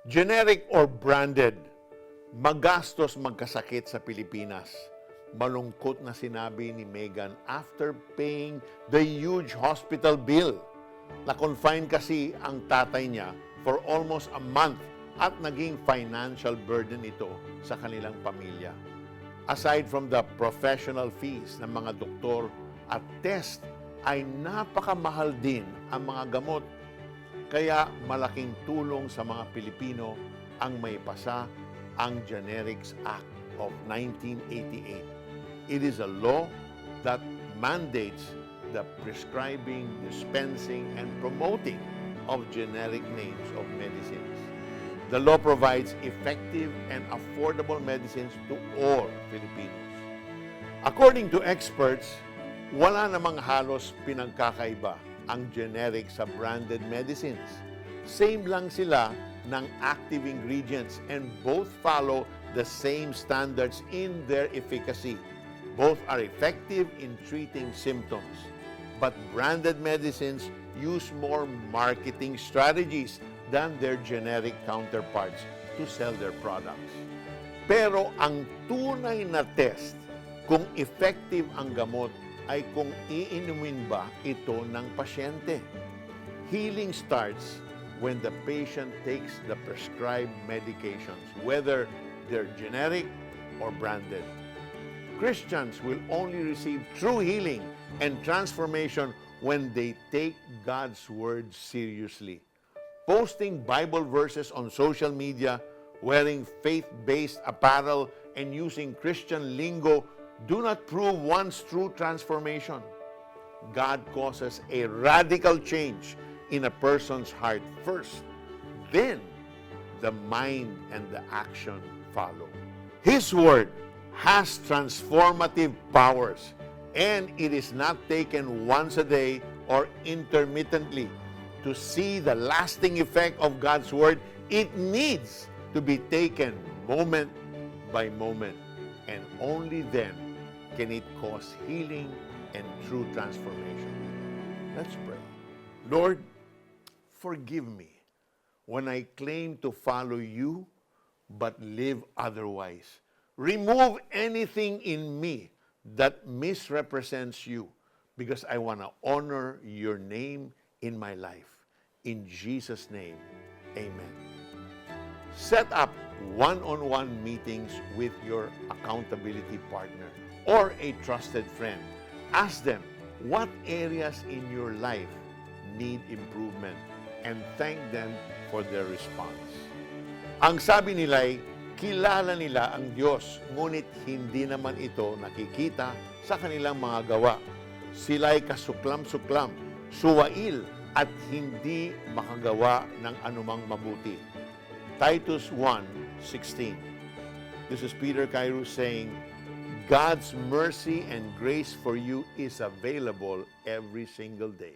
Generic or branded, magastos magkasakit sa Pilipinas. Malungkot na sinabi ni Megan after paying the huge hospital bill. Na-confine kasi ang tatay niya for almost a month at naging financial burden ito sa kanilang pamilya. Aside from the professional fees ng mga doktor at test, ay napakamahal din ang mga gamot. Kaya malaking tulong sa mga Pilipino ang may pasa ang Generics Act of 1988. It is a law that mandates the prescribing, dispensing, and promoting of generic names of medicines. The law provides effective and affordable medicines to all Filipinos. According to experts, wala namang halos pinagkakaiba ang generic sa branded medicines. Same lang sila ng active ingredients and both follow the same standards in their efficacy. Both are effective in treating symptoms, but branded medicines use more marketing strategies than their generic counterparts to sell their products. Pero ang tunay na test kung effective ang gamot ay kung iinumin ba ito ng pasyente. Healing starts when the patient takes the prescribed medications, whether they're generic or branded. Christians will only receive true healing and transformation when they take God's Word seriously. Posting Bible verses on social media, wearing faith-based apparel, and using Christian lingo do not prove one's true transformation. God causes a radical change in a person's heart first. Then, the mind and the action follow. His Word has transformative powers, and it is not taken once a day or intermittently. To see the lasting effect of God's Word, it needs to be taken moment by moment, and only then can it cause healing and true transformation. Let's pray. Lord, forgive me when I claim to follow you but live otherwise. Remove anything in me that misrepresents you, because I want to honor your name in my life. In Jesus' name, amen. Set up one-on-one meetings with your accountability partner or a trusted friend. Ask them what areas in your life need improvement and thank them for their response. Ang sabi nila ay, kilala nila ang Diyos, ngunit hindi naman ito nakikita sa kanilang mga gawa. Sila'y kasuklam-suklam, suwail, at hindi makagawa ng anumang mabuti. Titus 1:16. This is Peter Cairo saying, God's mercy and grace for you is available every single day.